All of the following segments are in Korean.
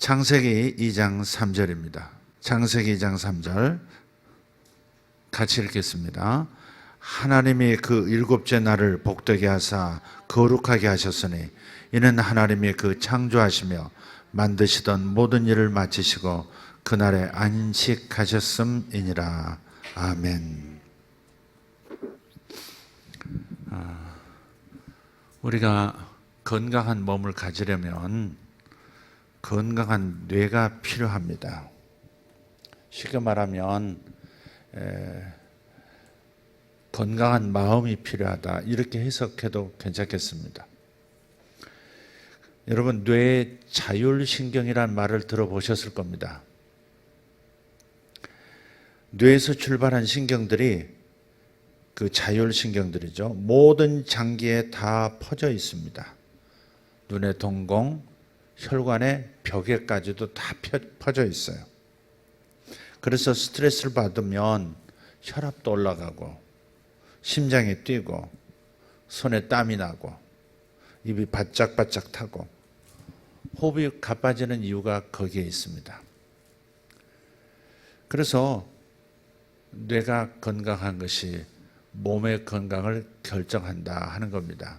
창세기 2장 3절입니다. 창세기 2장 3절 같이 읽겠습니다. 하나님이 그 일곱째 날을 복되게 하사 거룩하게 하셨으니 이는 하나님이 그 창조하시며 만드시던 모든 일을 마치시고 그날에 안식하셨음이니라. 아멘. 우리가 건강한 몸을 가지려면 건강한 뇌가 필요합니다. 쉽게 말하면 건강한 마음이 필요하다, 이렇게 해석해도 괜찮겠습니다. 여러분, 뇌의 자율신경이라는 말을 들어보셨을 겁니다. 뇌에서 출발한 신경들이 그 자율신경들이죠. 모든 장기에 다 퍼져 있습니다. 눈의 동공, 혈관의 벽에까지도 다 퍼져 있어요. 그래서 스트레스를 받으면 혈압도 올라가고 심장이 뛰고 손에 땀이 나고 입이 바짝바짝 타고 호흡이 가빠지는 이유가 거기에 있습니다. 그래서 뇌가 건강한 것이 몸의 건강을 결정한다 하는 겁니다.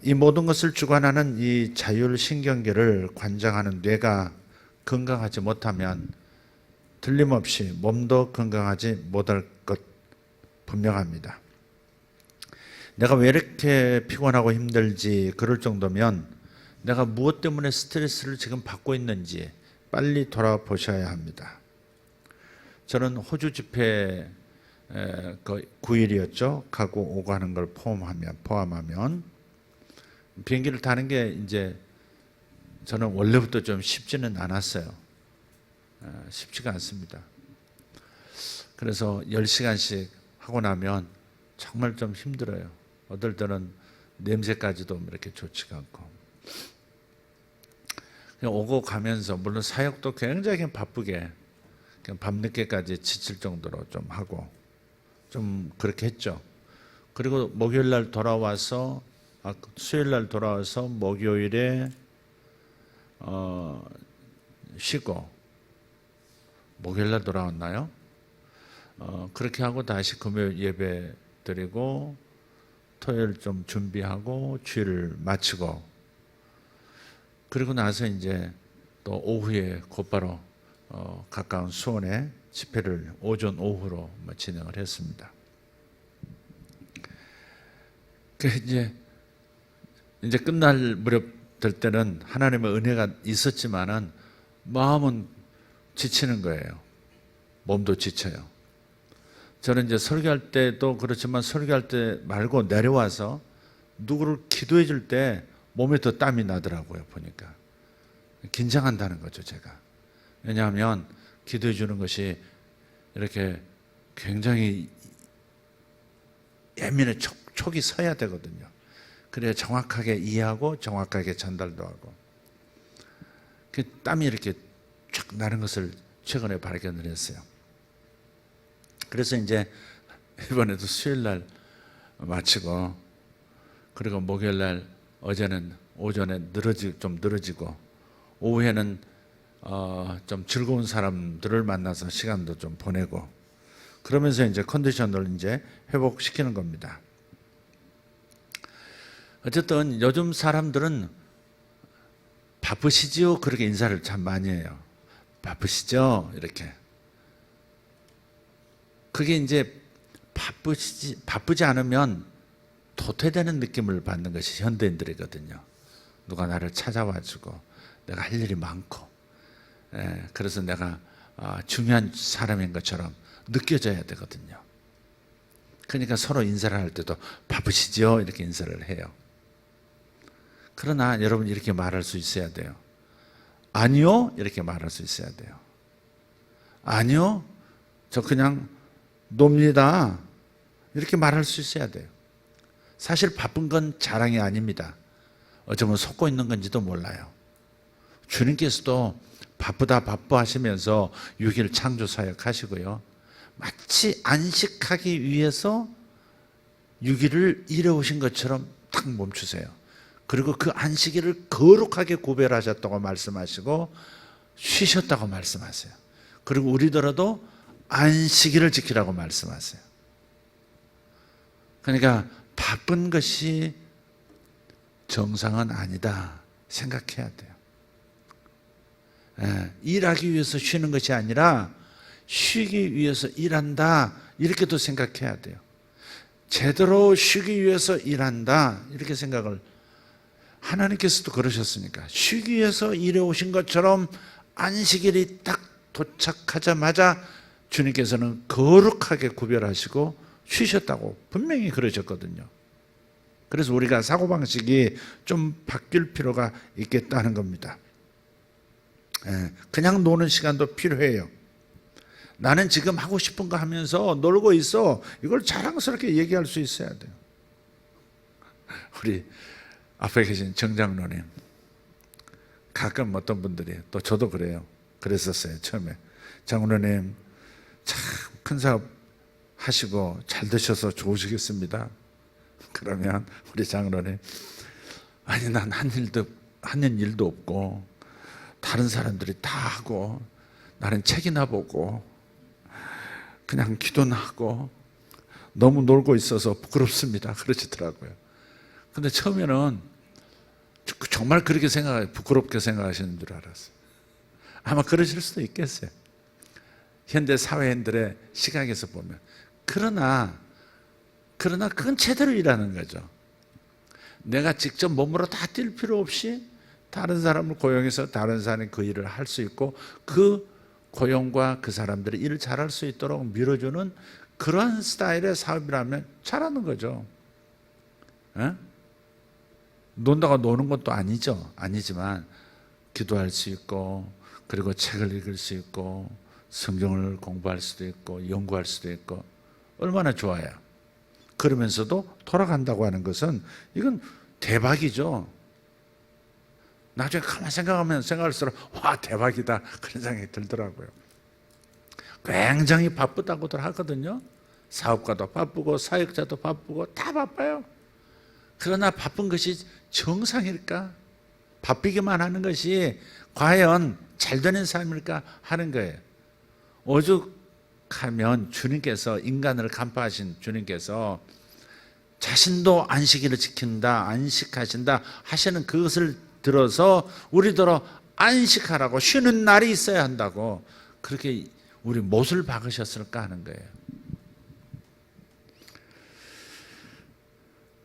이 모든 것을 주관하는 이 자율신경계를 관장하는 뇌가 건강하지 못하면 틀림없이 몸도 건강하지 못할 것 분명합니다. 내가 왜 이렇게 피곤하고 힘들지 그럴 정도면 내가 무엇 때문에 스트레스를 지금 받고 있는지 빨리 돌아보셔야 합니다. 저는 호주 집회 9일이었죠. 가고 오고 하는 걸 포함하면 비행기를 타는 게 이제 저는 원래부터 좀 쉽지는 않았어요. 쉽지가 않습니다. 그래서 10시간씩 하고 나면 정말 좀 힘들어요. 어떨 때는 냄새까지도 이렇게 좋지가 않고. 그냥 오고 가면서 물론 사역도 굉장히 바쁘게 그냥 밤늦게까지 지칠 정도로 좀 하고 좀 그렇게 했죠. 그리고 목요일 날 돌아와서 수요일 날 돌아와서 목요일에 쉬고 목요일 날 돌아왔나요? 그렇게 하고 다시 금요일 예배 드리고 토요일 좀 준비하고 주일을 마치고 그리고 나서 이제 또 오후에 곧바로 가까운 수원에 집회를 오전 오후로 진행을 했습니다. 이제 끝날 무렵 될 때는 하나님의 은혜가 있었지만은 마음은 지치는 거예요. 몸도 지쳐요. 저는 이제 설교할 때도 그렇지만 설교할 때 말고 내려와서 누구를 기도해 줄 때 몸에 더 땀이 나더라고요. 보니까 긴장한다는 거죠, 제가. 왜냐하면 기도해 주는 것이 이렇게 굉장히 예민해 촉이 서야 되거든요. 그래야 정확하게 이해하고 정확하게 전달도 하고. 그 땀이 이렇게 쫙 나는 것을 최근에 발견을 했어요. 그래서 이제 이번에도 수요일 날 마치고 그리고 목요일 날 어제는 오전에 좀 늘어지고 오후에는 좀 즐거운 사람들을 만나서 시간도 좀 보내고 그러면서 이제 컨디션을 이제 회복시키는 겁니다. 어쨌든 요즘 사람들은 바쁘시죠? 그렇게 인사를 참 많이 해요. 바쁘시죠? 이렇게. 그게 이제 바쁘지 않으면 도태되는 느낌을 받는 것이 현대인들이거든요. 누가 나를 찾아와주고 내가 할 일이 많고 그래서 내가 중요한 사람인 것처럼 느껴져야 되거든요. 그러니까 서로 인사를 할 때도 바쁘시죠? 이렇게 인사를 해요. 그러나 여러분 이렇게 말할 수 있어야 돼요. 아니요? 이렇게 말할 수 있어야 돼요. 아니요? 저 그냥 놉니다. 이렇게 말할 수 있어야 돼요. 사실 바쁜 건 자랑이 아닙니다. 어쩌면 속고 있는 건지도 몰라요. 주님께서도 바쁘다 바쁘하시면서 6일 창조 사역 하시고요. 마치 안식하기 위해서 6일을 일해오신 것처럼 탁 멈추세요. 그리고 그 안식일을 거룩하게 구별하셨다고 말씀하시고 쉬셨다고 말씀하세요. 그리고 우리더라도 안식일을 지키라고 말씀하세요. 그러니까 바쁜 것이 정상은 아니다 생각해야 돼요. 일하기 위해서 쉬는 것이 아니라 쉬기 위해서 일한다 이렇게도 생각해야 돼요. 제대로 쉬기 위해서 일한다 이렇게 생각을, 하나님께서도 그러셨으니까 쉬기 위해서 일해 오신 것처럼 안식일이 딱 도착하자마자 주님께서는 거룩하게 구별하시고 쉬셨다고 분명히 그러셨거든요. 그래서 우리가 사고방식이 좀 바뀔 필요가 있겠다는 겁니다. 그냥 노는 시간도 필요해요. 나는 지금 하고 싶은 거 하면서 놀고 있어, 이걸 자랑스럽게 얘기할 수 있어야 돼요. 우리 앞에 계신 정장로님, 가끔 어떤 분들이, 또 저도 그래요. 그랬었어요 처음에. 장로님 참 큰 사업 하시고 잘 되셔서 좋으시겠습니다. 그러면 우리 장로님, 아니 난 하는 일도 없고 다른 사람들이 다 하고 나는 책이나 보고 그냥 기도나 하고 너무 놀고 있어서 부끄럽습니다 그러시더라고요. 근데 처음에는 정말 그렇게 부끄럽게 생각하시는 줄 알았어요. 아마 그러실 수도 있겠어요, 현대 사회인들의 시각에서 보면. 그러나 그건 제대로 일하는 거죠. 내가 직접 몸으로 다 뛸 필요 없이 다른 사람을 고용해서 다른 사람이 그 일을 할 수 있고, 그 고용과 그 사람들이 일을 잘할 수 있도록 밀어주는 그러한 스타일의 사업이라면 잘하는 거죠. 논다가 노는 것도 아니지만 기도할 수 있고, 그리고 책을 읽을 수 있고, 성경을 공부할 수도 있고, 연구할 수도 있고, 얼마나 좋아요. 그러면서도 돌아간다고 하는 것은 이건 대박이죠. 나중에 가만 생각할수록 와 대박이다 그런 생각이 들더라고요. 굉장히 바쁘다고들 하거든요. 사업가도 바쁘고 사역자도 바쁘고 다 바빠요. 그러나 바쁜 것이 정상일까? 바쁘기만 하는 것이 과연 잘 되는 삶일까 하는 거예요. 오죽하면 주님께서, 인간을 간파하신 주님께서 자신도 안식일을 지킨다, 안식하신다 하시는 그것을 들어서 우리더러 안식하라고, 쉬는 날이 있어야 한다고 그렇게 우리 못을 박으셨을까 하는 거예요.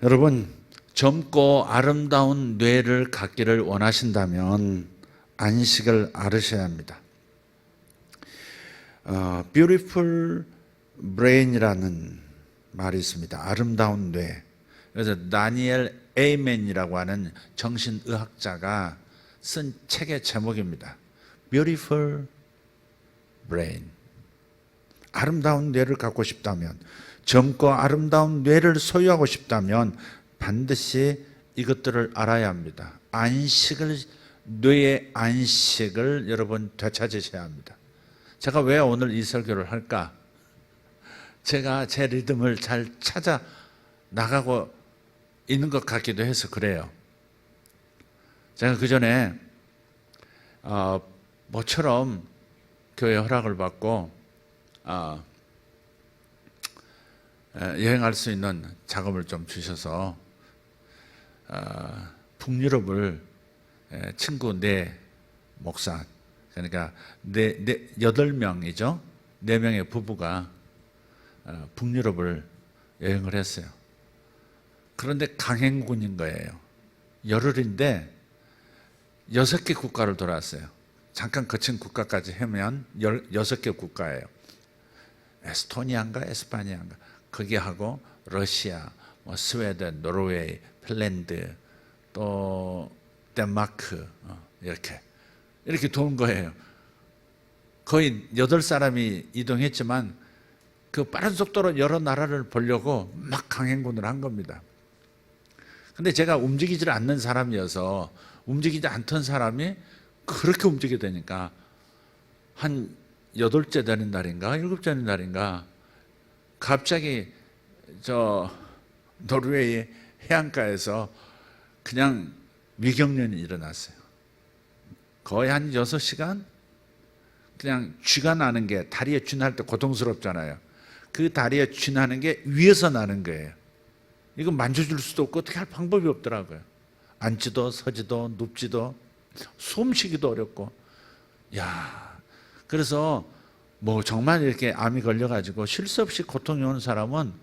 여러분, 젊고 아름다운 뇌를 갖기를 원하신다면 안식을 알으셔야 합니다. Beautiful brain이라는 말이 있습니다. 아름다운 뇌. 그래서 다니엘 에이맨이라고 하는 정신의학자가 쓴 책의 제목입니다. Beautiful brain. 아름다운 뇌를 갖고 싶다면, 젊고 아름다운 뇌를 소유하고 싶다면 반드시 이것들을 알아야 합니다. 뇌의 안식을 여러분 되찾으셔야 합니다. 제가 왜 오늘 이 설교를 할까? 제가 제 리듬을 잘 찾아 나가고 있는 것 같기도 해서 그래요. 제가 그 전에 모처럼 교회 허락을 받고 여행할 수 있는 자금을 좀 주셔서 북유럽을 친구 목사, 그러니까 8명이죠. 4명의 부부가 북유럽을 여행을 했어요. 그런데 강행군인 거예요. 열흘인데 6개 국가를 돌았어요. 잠깐 거친 국가까지 하면 6개 국가예요. 에스토니아인가 에스파니아인가 거기 하고 러시아, 스웨덴, 노르웨이, 핀란드, 또 덴마크 이렇게 도는 거예요. 거의 8사람이 이동했지만 그 빠른 속도로 여러 나라를 보려고 막 강행군을 한 겁니다. 근데 제가 움직이질 않는 사람이어서, 움직이지 않던 사람이 그렇게 움직이게 되니까 한 8째 되는 날인가 7째 되는 날인가 갑자기 저 노르웨이 해안가에서 그냥 위경련이 일어났어요. 거의 한 6시간 그냥 쥐가 나는 게, 다리에 쥐 날 때 고통스럽잖아요. 그 다리에 쥐 나는 게 위에서 나는 거예요. 이거 만져줄 수도 없고 어떻게 할 방법이 없더라고요. 앉지도 서지도 눕지도 숨쉬기도 어렵고. 야, 그래서 뭐 정말 이렇게 암이 걸려가지고 쉴 수 없이 고통이 오는 사람은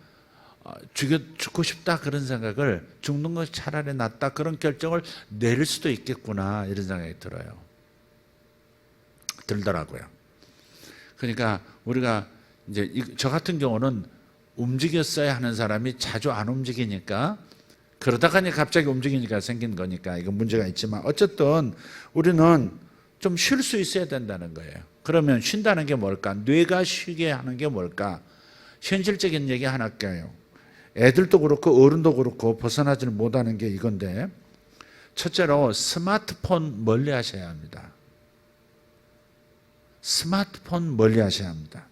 죽고 싶다 그런 생각을, 죽는 것이 차라리 낫다 그런 결정을 내릴 수도 있겠구나 이런 생각이 들더라고요. 그러니까 우리가 이제 저 같은 경우는 움직였어야 하는 사람이 자주 안 움직이니까, 그러다가 갑자기 움직이니까 생긴 거니까 이건 문제가 있지만, 어쨌든 우리는 좀 쉴 수 있어야 된다는 거예요. 그러면 쉰다는 게 뭘까? 뇌가 쉬게 하는 게 뭘까? 현실적인 얘기 하나 할게요. 애들도 그렇고 어른도 그렇고 벗어나지 못하는 게 이건데, 첫째로 스마트폰 멀리 하셔야 합니다. 스마트폰 멀리 하셔야 합니다.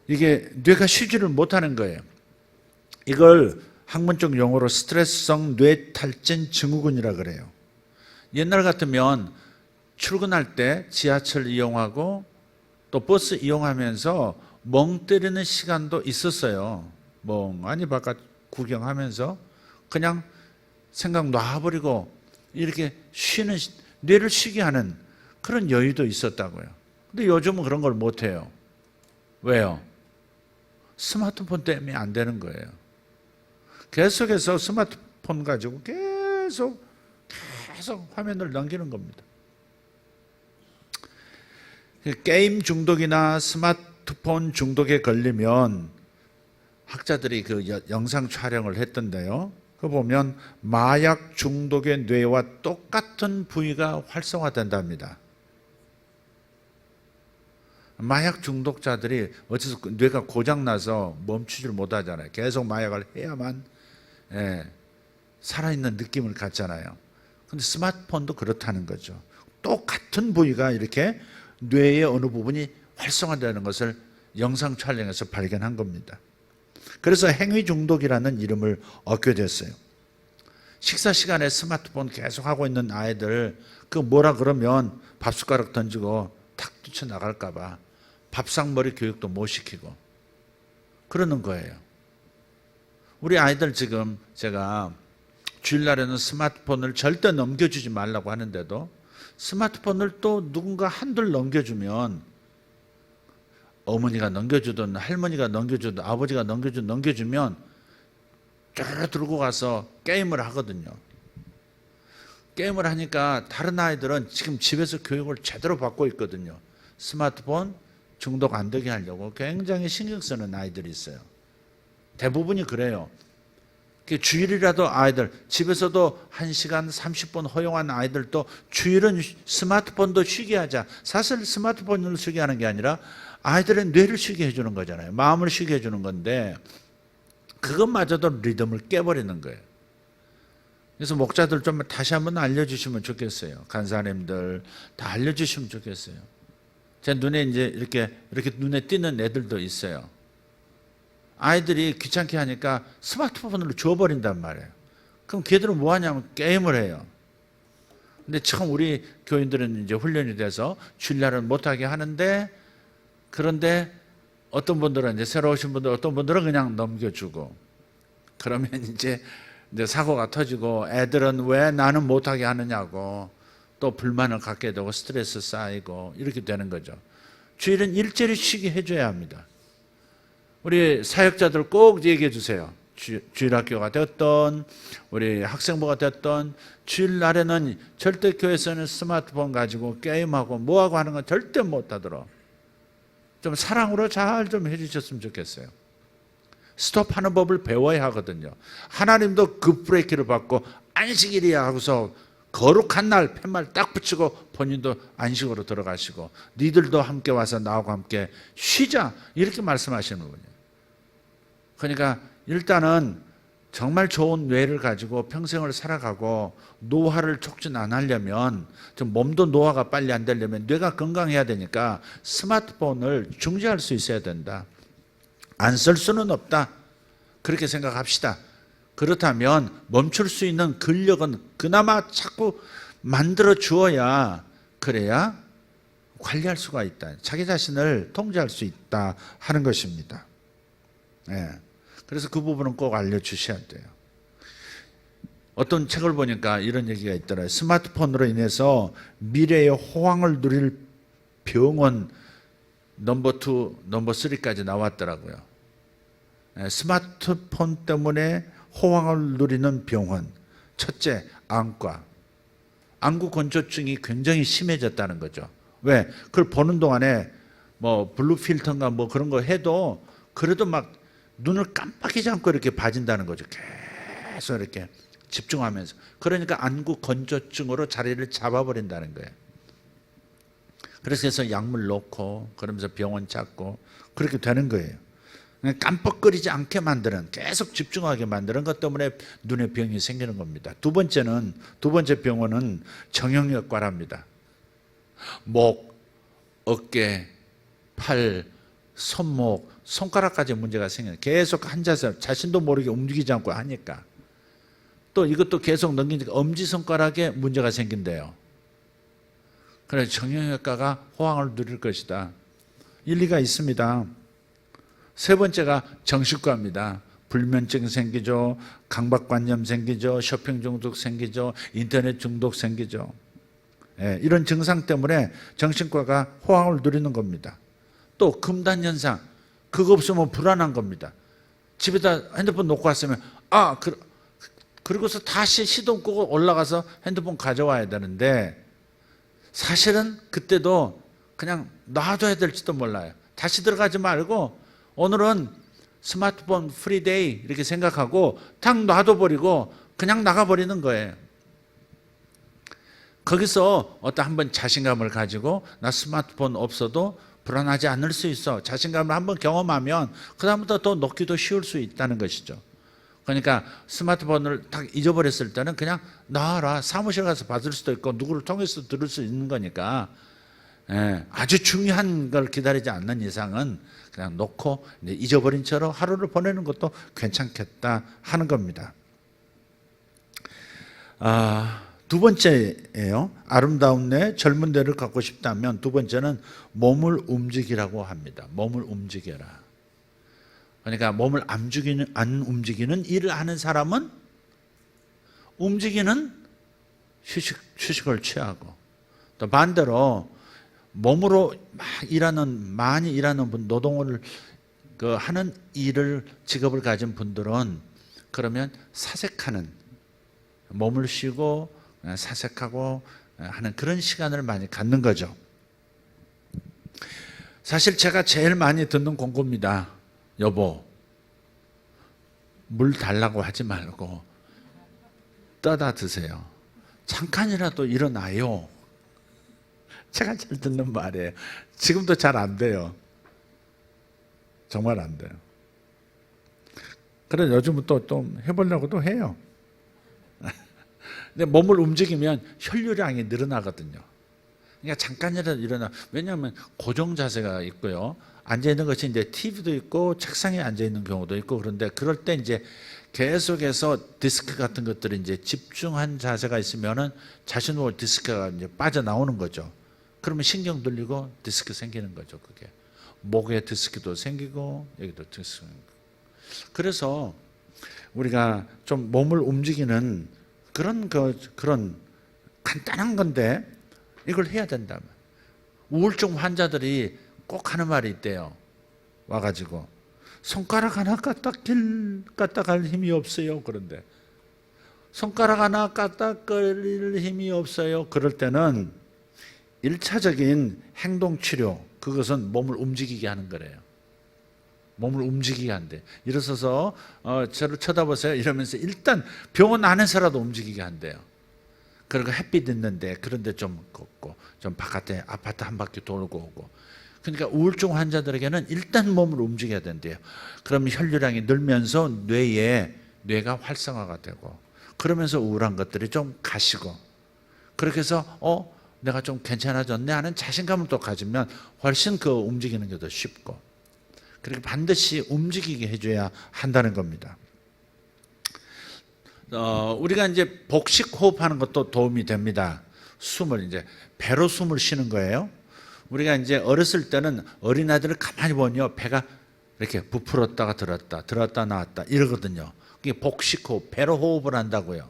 이게 뇌가 쉬지를 못하는 거예요. 이걸 학문적 용어로 스트레스성 뇌탈진 증후군이라 그래요. 옛날 같으면 출근할 때 지하철 이용하고 또 버스 이용하면서 멍 때리는 시간도 있었어요. 멍하니 바깥 구경하면서 그냥 생각 놔버리고 이렇게 쉬는, 뇌를 쉬게 하는 그런 여유도 있었다고요. 근데 요즘은 그런 걸 못해요. 왜요? 스마트폰 때문에 안 되는 거예요. 계속해서 스마트폰 가지고 계속 화면을 넘기는 겁니다. 게임 중독이나 스마트폰 중독에 걸리면 학자들이 그 영상 촬영을 했던데요. 그 보면 마약 중독의 뇌와 똑같은 부위가 활성화된답니다. 마약 중독자들이 어째서 뇌가 고장나서 멈추질 못하잖아요. 계속 마약을 해야만 살아있는 느낌을 갖잖아요. 근데 스마트폰도 그렇다는 거죠. 똑같은 부위가 이렇게 뇌의 어느 부분이 활성화되는 것을 영상 촬영에서 발견한 겁니다. 그래서 행위 중독이라는 이름을 얻게 됐어요. 식사 시간에 스마트폰 계속 하고 있는 아이들, 그 뭐라 그러면 밥숟가락 던지고 탁 뛰쳐나갈까 봐 밥상머리 교육도 못 시키고 그러는 거예요. 우리 아이들 지금 제가 주일날에는 스마트폰을 절대 넘겨주지 말라고 하는데도 스마트폰을 또 누군가 한둘 넘겨주면, 어머니가 넘겨주든 할머니가 넘겨주든 아버지가 넘겨주면 쫙 들고 가서 게임을 하거든요. 게임을 하니까 다른 아이들은 지금 집에서 교육을 제대로 받고 있거든요. 스마트폰 중독 안 되게 하려고 굉장히 신경 쓰는 아이들이 있어요. 대부분이 그래요. 주일이라도 아이들, 집에서도 1시간 30분 허용한 아이들도 주일은 스마트폰도 쉬게 하자. 사실 스마트폰을 쉬게 하는 게 아니라 아이들의 뇌를 쉬게 해주는 거잖아요. 마음을 쉬게 해주는 건데 그것마저도 리듬을 깨버리는 거예요. 그래서 목자들 좀 다시 한번 알려주시면 좋겠어요. 간사님들 다 알려주시면 좋겠어요. 제 눈에 이제 이렇게 눈에 띄는 애들도 있어요. 아이들이 귀찮게 하니까 스마트폰으로 줘버린단 말이에요. 그럼 걔들은 뭐 하냐면 게임을 해요. 근데 처음 우리 교인들은 이제 훈련이 돼서 주일날은 못하게 하는데, 그런데 어떤 분들은 이제 새로 오신 분들, 어떤 분들은 그냥 넘겨주고, 그러면 이제 사고가 터지고 애들은 왜 나는 못하게 하느냐고 또 불만을 갖게 되고 스트레스 쌓이고 이렇게 되는 거죠. 주일은 일제히 쉬게 해줘야 합니다. 우리 사역자들 꼭 얘기해 주세요. 주일학교가 됐던 우리 학생부가 됐던 주일날에는 절대 교회에서는 스마트폰 가지고 게임하고 뭐하고 하는 건 절대 못하도록 좀 사랑으로 잘 좀 해주셨으면 좋겠어요. 스톱하는 법을 배워야 하거든요. 하나님도 급브레이크를 받고 안식일이야 하고서 거룩한 날 팻말 딱 붙이고 본인도 안식으로 들어가시고 니들도 함께 와서 나하고 함께 쉬자 이렇게 말씀하시는 거예요. 그러니까 일단은 정말 좋은 뇌를 가지고 평생을 살아가고 노화를 촉진 안 하려면, 좀 몸도 노화가 빨리 안 되려면 뇌가 건강해야 되니까 스마트폰을 중지할 수 있어야 된다. 안 쓸 수는 없다. 그렇게 생각합시다. 그렇다면 멈출 수 있는 근력은 그나마 자꾸 만들어 주어야, 그래야 관리할 수가 있다. 자기 자신을 통제할 수 있다 하는 것입니다. 예. 그래서 그 부분은 꼭 알려주셔야 돼요. 어떤 책을 보니까 이런 얘기가 있더라고요. 스마트폰으로 인해서 미래의 호황을 누릴 병원 넘버 2, 넘버 3까지 나왔더라고요. 스마트폰 때문에 호황을 누리는 병원. 첫째, 안과. 안구 건조증이 굉장히 심해졌다는 거죠. 왜? 그걸 보는 동안에 뭐 블루 필터인가 뭐 그런 거 해도 그래도 막 눈을 깜빡이지 않고 이렇게 봐진다는 거죠. 계속 이렇게 집중하면서. 그러니까 안구 건조증으로 자리를 잡아버린다는 거예요. 그래서 약물 놓고 그러면서 병원 찾고 그렇게 되는 거예요. 깜빡거리지 않게 만드는, 계속 집중하게 만드는 것 때문에 눈에 병이 생기는 겁니다. 두 번째 병원은 정형외과랍니다. 목, 어깨, 팔, 손목, 손가락까지 문제가 생겨요. 계속 앉아서 자신도 모르게 움직이지 않고 하니까. 또 이것도 계속 넘기니까 엄지손가락에 문제가 생긴대요. 그래서 정형외과가 호황을 누릴 것이다. 일리가 있습니다. 세 번째가 정신과입니다. 불면증 생기죠. 강박관념 생기죠. 쇼핑 중독 생기죠. 인터넷 중독 생기죠. 예, 이런 증상 때문에 정신과가 호황을 누리는 겁니다. 또 금단현상, 그거 없으면 불안한 겁니다. 집에다 핸드폰 놓고 왔으면 그리고서 다시 시동 끄고 올라가서 핸드폰 가져와야 되는데 사실은 그때도 그냥 놔둬야 될지도 몰라요. 다시 들어가지 말고 오늘은 스마트폰 프리데이 이렇게 생각하고 탁 놔둬버리고 그냥 나가버리는 거예요. 거기서 한번 자신감을 가지고 나 스마트폰 없어도 불안하지 않을 수 있어. 자신감을 한번 경험하면 그 다음부터 더 놓기도 쉬울 수 있다는 것이죠. 그러니까 스마트폰을 딱 잊어버렸을 때는 그냥 놔라. 사무실 가서 받을 수도 있고 누구를 통해서 들을 수 있는 거니까 아주 중요한 걸 기다리지 않는 이상은 그냥 놓고 잊어버린 채로 하루를 보내는 것도 괜찮겠다 하는 겁니다. 두 번째예요. 아름다운 내 젊은 뇌를 갖고 싶다면 두 번째는 몸을 움직이라고 합니다. 몸을 움직여라. 그러니까 몸을 안 움직이는 일을 하는 사람은 움직이는 휴식을 취하고, 또 반대로 몸으로 많이 일하는 분, 노동을 하는 직업을 가진 분들은 그러면 사색하는, 몸을 쉬고 사색하고 하는 그런 시간을 많이 갖는 거죠. 사실 제가 제일 많이 듣는 공고입니다. 여보, 물 달라고 하지 말고 떠다 드세요. 잠깐이라도 일어나요. 제가 잘 듣는 말이에요. 지금도 잘 안 돼요. 정말 안 돼요. 그래서 요즘은 또 해보려고도 해요. 근데 몸을 움직이면 혈류량이 늘어나거든요. 그러니까 잠깐이라도 일어나. 왜냐하면 고정 자세가 있고요. 앉아 있는 것이 이제 TV도 있고 책상에 앉아 있는 경우도 있고, 그런데 그럴 때 이제 계속해서 디스크 같은 것들이 이제 집중한 자세가 있으면은 자신 모르게 디스크가 이제 빠져나오는 거죠. 그러면 신경 들리고 디스크 생기는 거죠. 그게 목에 디스크도 생기고 여기도 디스크. 그래서 우리가 좀 몸을 움직이는 그런 간단한 건데 이걸 해야 된다면, 우울증 환자들이 꼭 하는 말이 있대요. 와가지고 손가락 하나 까딱할 힘이 없어요. 그런데 손가락 하나 까딱거릴 힘이 없어요. 그럴 때는 1차적인 행동치료, 그것은 몸을 움직이게 하는 거래요. 몸을 움직이게 한대. 일어서서 저를 쳐다보세요 이러면서 일단 병원 안에서라도 움직이게 한대요. 그리고 햇빛 있는데 그런데 좀 걷고, 좀 바깥에 아파트 한 바퀴 돌고 오고. 그러니까 우울증 환자들에게는 일단 몸을 움직여야 된대요. 그러면 혈류량이 늘면서 뇌가 활성화가 되고, 그러면서 우울한 것들이 좀 가시고, 그렇게 해서 내가 좀 괜찮아졌네 하는 자신감을 또 가지면 훨씬 움직이는 게 더 쉽고, 그렇게 반드시 움직이게 해줘야 한다는 겁니다. 우리가 이제 복식 호흡하는 것도 도움이 됩니다. 숨을 이제 배로 숨을 쉬는 거예요. 우리가 이제 어렸을 때는 어린아이들을 가만히 보면요, 배가 이렇게 부풀었다가 들었다 나왔다 이러거든요. 그게 복식 호흡, 배로 호흡을 한다고요.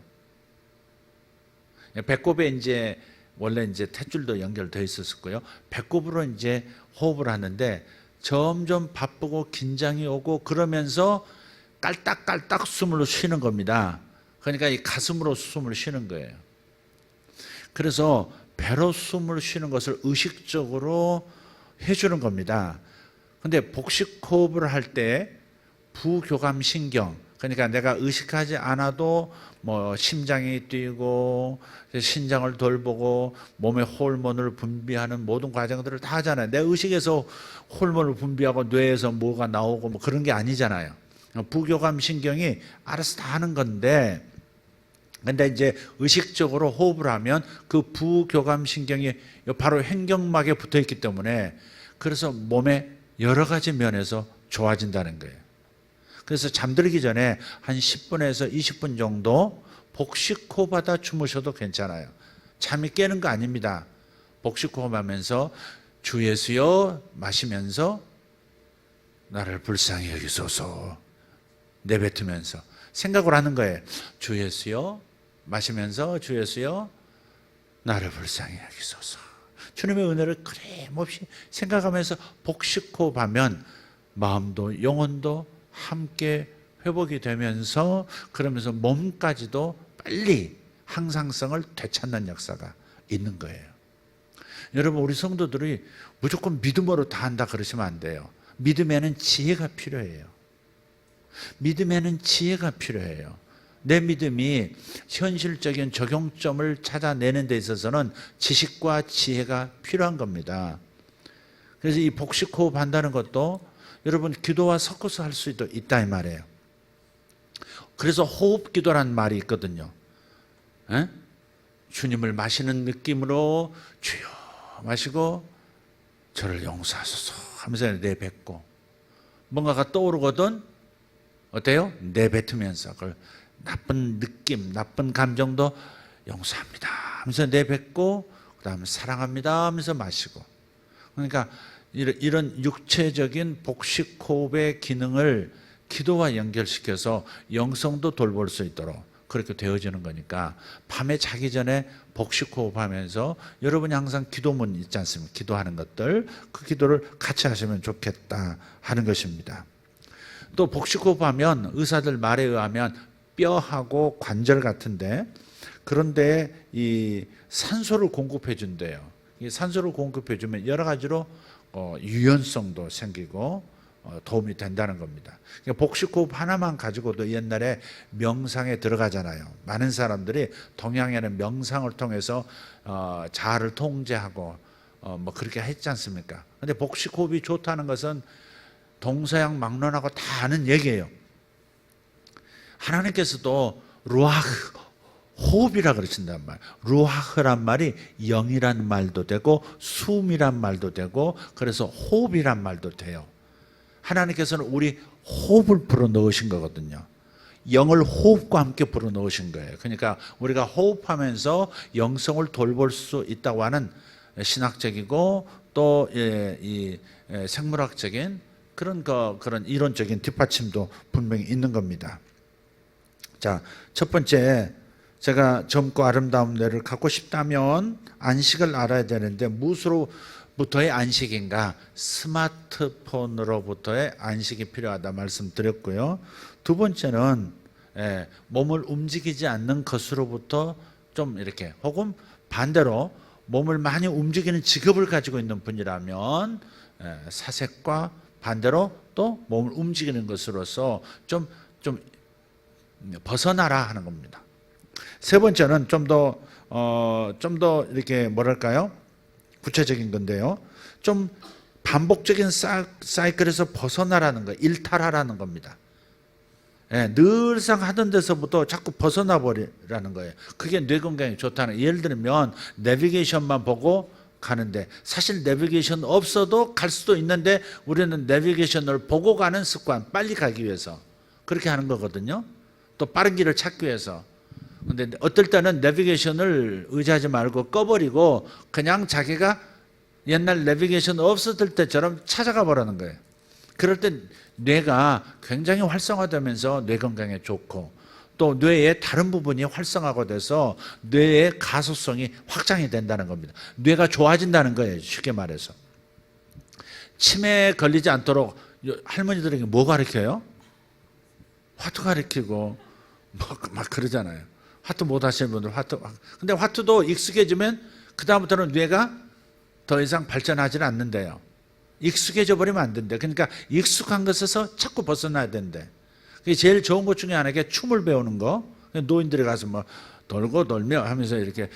배꼽에 이제 원래 이제 탯줄도 연결되어 있었고요. 배꼽으로 이제 호흡을 하는데 점점 바쁘고 긴장이 오고 그러면서 깔딱깔딱 숨을 쉬는 겁니다. 그러니까 이 가슴으로 숨을 쉬는 거예요. 그래서 배로 숨을 쉬는 것을 의식적으로 해주는 겁니다. 근데 복식 호흡을 할 때 부교감 신경, 그러니까 내가 의식하지 않아도 뭐 심장이 뛰고 신장을 돌보고 몸의 호르몬을 분비하는 모든 과정들을 다 하잖아요. 내 의식에서 호르몬을 분비하고 뇌에서 뭐가 나오고 뭐 그런 게 아니잖아요. 부교감 신경이 알아서 다 하는 건데, 근데 이제 의식적으로 호흡을 하면 그 부교감 신경이 바로 횡격막에 붙어 있기 때문에 그래서 몸의 여러 가지 면에서 좋아진다는 거예요. 그래서 잠들기 전에 한 10분에서 20분 정도 복식 호흡하다 주무셔도 괜찮아요. 잠이 깨는 거 아닙니다. 복식 호흡하면서 주 예수여 마시면서 나를 불쌍히 여기소서 내뱉으면서 생각을 하는 거예요. 주 예수여 마시면서 주 예수여 나를 불쌍히 여기소서. 주님의 은혜를 끊임없이 생각하면서 복식 호흡하면 마음도 영혼도 함께 회복이 되면서 그러면서 몸까지도 빨리 항상성을 되찾는 역사가 있는 거예요. 여러분, 우리 성도들이 무조건 믿음으로 다 한다 그러시면 안 돼요. 믿음에는 지혜가 필요해요. 믿음에는 지혜가 필요해요. 내 믿음이 현실적인 적용점을 찾아내는 데 있어서는 지식과 지혜가 필요한 겁니다. 그래서 이 복식 호흡 한다는 것도 여러분 기도와 섞어서 할 수도 있다 이 말이에요. 그래서 호흡 기도라는 말이 있거든요. 에? 주님을 마시는 느낌으로 주여 마시고 저를 용서하소서 하면서 내뱉고 뭔가가 떠오르거든 어때요? 내뱉으면서 그걸 나쁜 느낌, 나쁜 감정도 용서합니다 하면서 내뱉고 그 다음에 사랑합니다 하면서 마시고, 그러니까 이런 육체적인 복식 호흡의 기능을 기도와 연결시켜서 영성도 돌볼 수 있도록 그렇게 되어지는 거니까 밤에 자기 전에 복식 호흡하면서 여러분이 항상 기도문 있지 않습니까? 기도하는 것들, 그 기도를 같이 하시면 좋겠다 하는 것입니다. 또 복식 호흡하면 의사들 말에 의하면 뼈하고 관절 같은데 그런데 이 산소를 공급해 준대요. 이 산소를 공급해 주면 여러 가지로 유연성도 생기고 도움이 된다는 겁니다. 그러니까 복식 호흡 하나만 가지고도 옛날에 명상에 들어가잖아요. 많은 사람들이 동양에는 명상을 통해서 자아를 통제하고 뭐 그렇게 했지 않습니까? 근데 복식 호흡이 좋다는 것은 동서양 막론하고 다 아는 얘기예요. 하나님께서도 루아흐 호흡이라 그러신단 말이에요. 루아흐란 말이 영이란 말도 되고 숨이란 말도 되고 그래서 호흡이란 말도 돼요. 하나님께서는 우리 호흡을 불어넣으신 거거든요. 영을 호흡과 함께 불어넣으신 거예요. 그러니까 우리가 호흡하면서 영성을 돌볼 수 있다고 하는 신학적이고 또 이 생물학적인 그런 이론적인 뒷받침도 분명히 있는 겁니다. 자, 첫 번째, 제가 젊고 아름다운 뇌를 갖고 싶다면 안식을 알아야 되는데 무엇으로부터의 안식인가? 스마트폰으로부터의 안식이 필요하다 말씀드렸고요. 두 번째는 몸을 움직이지 않는 것으로부터 좀 이렇게, 혹은 반대로 몸을 많이 움직이는 직업을 가지고 있는 분이라면 사색과 반대로 또 몸을 움직이는 것으로서 좀 벗어나라 하는 겁니다. 세 번째는 좀 더 이렇게 뭐랄까요? 구체적인 건데요. 좀 반복적인 사이클에서 벗어나라는 거예요. 일탈하라는 겁니다. 늘상 하던 데서부터 자꾸 벗어나 버리라는 거예요. 그게 뇌 건강에 좋다는. 예를 들면 내비게이션만 보고 가는데 사실 내비게이션 없어도 갈 수도 있는데 우리는 내비게이션을 보고 가는 습관, 빨리 가기 위해서 그렇게 하는 거거든요. 또 빠른 길을 찾기 위해서. 근데 어떨 때는 내비게이션을 의지하지 말고 꺼버리고 그냥 자기가 옛날 내비게이션 없었을 때처럼 찾아가 보라는 거예요. 그럴 때 뇌가 굉장히 활성화되면서 뇌 건강에 좋고 또 뇌의 다른 부분이 활성화가 돼서 뇌의 가소성이 확장이 된다는 겁니다. 뇌가 좋아진다는 거예요. 쉽게 말해서. 치매에 걸리지 않도록 할머니들에게 뭐 가르쳐요? 화투 가르치고 막 그러잖아요. 화투 못 하시는 분들 화투. 근데 화투도 익숙해지면 그 다음부터는 뇌가 더 이상 발전하지는 않는데요. 익숙해져 버리면 안 된대. 그러니까 익숙한 것에서 자꾸 벗어나야 된대. 그게 제일 좋은 것 중에 하나가 춤을 배우는 거. 노인들이 가서 뭐 돌고 돌며 하면서 이렇게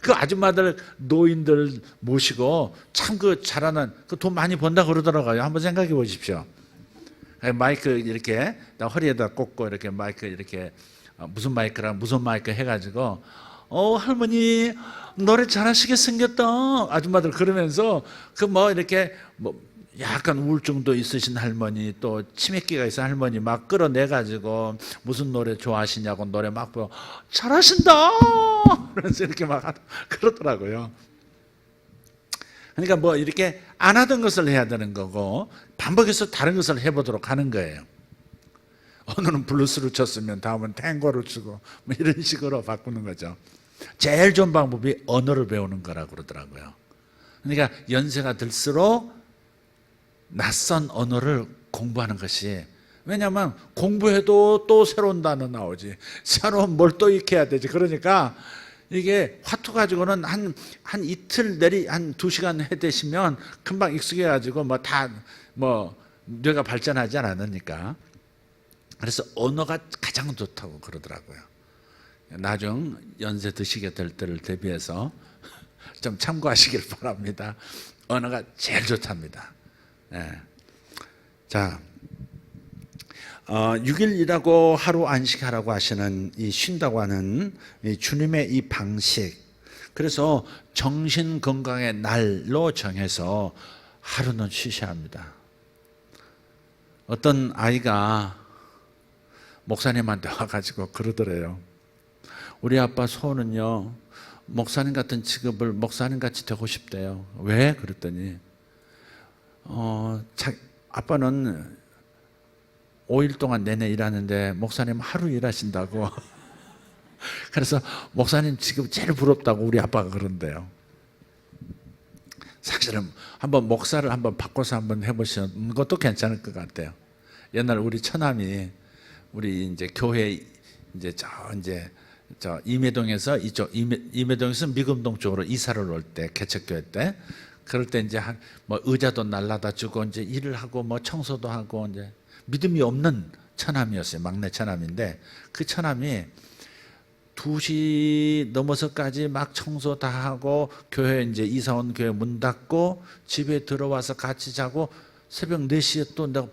그 아줌마들 노인들 모시고 참 그 잘하는 그 돈 많이 번다 그러더라고요. 한번 생각해 보십시오. 마이크 이렇게 허리에다 꽂고 이렇게 마이크 이렇게 무슨 마이크 해가지고 할머니 노래 잘하시게 생겼다 아줌마들 그러면서 그 뭐 이렇게 뭐 약간 우울증도 있으신 할머니 또 치매기가 있는 할머니 막 끌어내가지고 무슨 노래 좋아하시냐고 노래 막 부르고 잘하신다 그래서 이렇게 막 그러더라고요. 그러니까 뭐 이렇게 안 하던 것을 해야 되는 거고 반복해서 다른 것을 해보도록 하는 거예요. 오늘은 블루스를 쳤으면 다음은 탱고를 치고 뭐 이런 식으로 바꾸는 거죠. 제일 좋은 방법이 언어를 배우는 거라고 그러더라고요. 그러니까 연세가 들수록 낯선 언어를 공부하는 것이, 왜냐하면 공부해도 또 새로운 단어 나오지, 새로운 뭘 또 익혀야 되지. 그러니까 이게 화투 가지고는 한 이틀 내리 한 2시간 해대시면 금방 익숙해가지고 뭐 뇌가 발전하지 않았으니까. 그래서 언어가 가장 좋다고 그러더라고요. 나중 연세 드시게 될 때를 대비해서 좀 참고하시길 바랍니다. 언어가 제일 좋답니다. 네. 자, 6일 일하고 하루 안식하라고 하시는 이 쉰다고 하는 이 주님의 이 방식. 그래서 정신 건강의 날로 정해서 하루는 쉬셔야 합니다. 어떤 아이가 목사님한테 와가지고 그러더래요. 우리 아빠 소원은요, 목사님 같은 직업을 목사님같이 되고 싶대요. 왜? 그랬더니 아빠는 5일 동안 내내 일하는데 목사님 하루 일하신다고. 그래서 목사님 지금 제일 부럽다고 우리 아빠가 그런대요. 사실은 한번 목사를 한번 바꿔서 한번 해보시는 것도 괜찮을 것 같아요. 옛날 우리 처남이 우리 이제 교회 이제 저 임해동에서 임해동에서 미금동 쪽으로 이사를 올 때, 개척교회 때, 그럴 때 이제 뭐 의자도 날라다 주고 이제 일을 하고 뭐 청소도 하고 이제 믿음이 없는 처남이었어요. 막내 처남인데 그 처남이 2시 넘어서까지 막 청소 다 하고 교회 이제 이사 온 교회 문 닫고 집에 들어와서 같이 자고 새벽 4시에 또 내가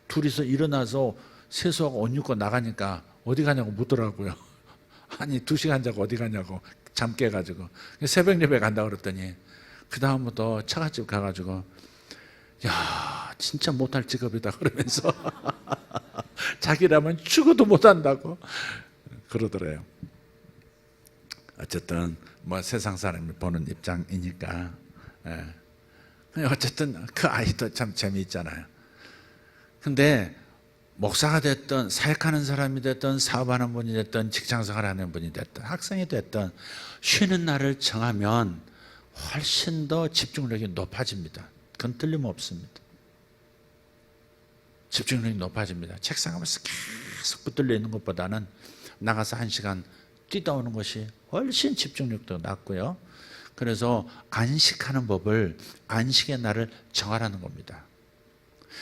둘이서 일어나서 세수하고 옷 입고 나가니까 어디 가냐고 묻더라고요. 아니 2시간 자고 어디 가냐고 잠 깨가지고 새벽 예배 간다고 그랬더니 그 다음부터 처갓집 가가지고 야 진짜 못할 직업이다 그러면서 자기라면 죽어도 못한다고 그러더래요. 어쨌든 뭐 세상 사람이 보는 입장이니까. 어쨌든 그 아이도 참 재미있잖아요. 근데 목사가 됐든 사역하는 사람이 됐든 사업하는 분이 됐든 직장생활 하는 분이 됐든 학생이 됐든 쉬는 날을 정하면 훨씬 더 집중력이 높아집니다. 그건 틀림없습니다. 집중력이 높아집니다. 책상 앞에서 계속 붙들려 있는 것보다는 나가서 1시간 뛰다 오는 것이 훨씬 집중력도 낮고요. 그래서 안식하는 법을, 안식의 날을 정하라는 겁니다.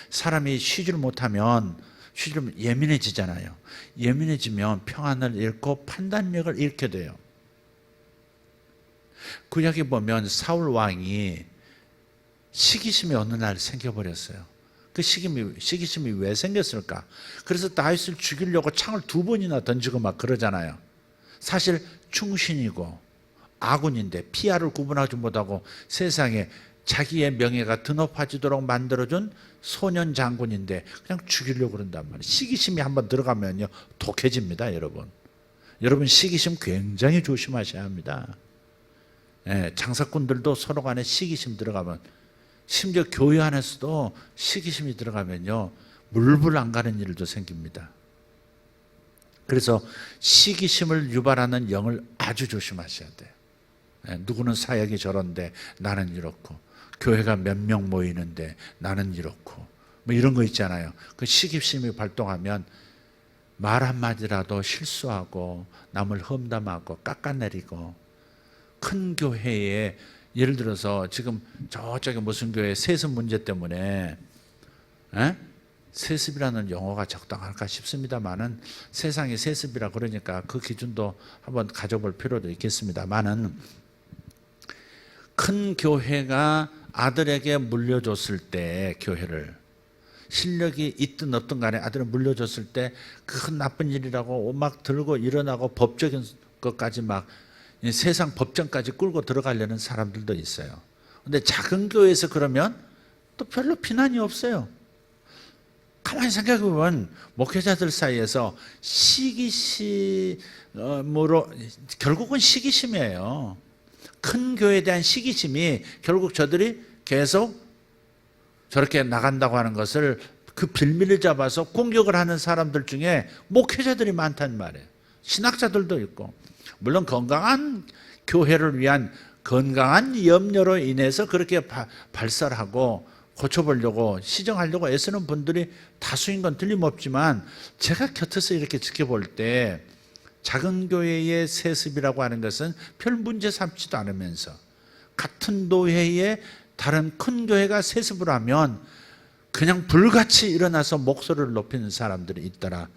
사람이 쉬지를 못하면 예민해지잖아요. 예민해지면 평안을 잃고 판단력을 잃게 돼요. 구약에 보면 사울 왕이 시기심이 어느 날 생겨버렸어요. 그 시기심이 왜 생겼을까? 그래서 다윗을 죽이려고 창을 2번이나 던지고 막 그러잖아요. 사실 충신이고 아군인데 피아를 구분하지 못하고 세상에 자기의 명예가 드높아지도록 만들어준 소년 장군인데 그냥 죽이려고 그런단 말이에요. 시기심이 한번 들어가면요 독해집니다. 여러분 시기심 굉장히 조심하셔야 합니다. 예, 장사꾼들도 서로 간에 시기심 들어가면, 심지어 교회 안에서도 시기심이 들어가면요 물불 안 가는 일도 생깁니다. 그래서 시기심을 유발하는 영을 아주 조심하셔야 돼요. 예, 누구는 사역이 저런데 나는 이렇고, 교회가 몇 명 모이는데 나는 이렇고, 뭐 이런 거 있잖아요. 그 시기심이 발동하면 말 한마디라도 실수하고 남을 험담하고 깎아내리고, 큰 교회에 예를 들어서 지금 저쪽에 무슨 교회 세습 문제 때문에 세습이라는 용어가 적당할까 싶습니다만은, 세상에 세습이라 그러니까 그 기준도 한번 가져볼 필요도 있겠습니다만은, 큰 교회가 아들에게 물려줬을 때, 교회를 실력이 있든 없든 간에 아들을 물려줬을 때 그건 나쁜 일이라고 막 들고 일어나고 법적인 것까지 막 세상 법정까지 끌고 들어가려는 사람들도 있어요. 근데 작은 교회에서 그러면 또 별로 비난이 없어요. 가만히 생각해 보면 목회자들 사이에서 시기심으로, 결국은 시기심이에요. 큰 교회에 대한 시기심이 결국 저들이 계속 저렇게 나간다고 하는 것을, 그 빌미를 잡아서 공격을 하는 사람들 중에 목회자들이 많단 말이에요. 신학자들도 있고, 물론 건강한 교회를 위한 건강한 염려로 인해서 그렇게 발설하고 고쳐보려고 시정하려고 애쓰는 분들이 다수인 건 틀림없지만, 제가 곁에서 이렇게 지켜볼 때 작은 교회의 세습이라고 하는 것은 별 문제 삼지도 않으면서, 같은 노회에 다른 큰 교회가 세습을 하면 그냥 불같이 일어나서 목소리를 높이는 사람들이 있더라.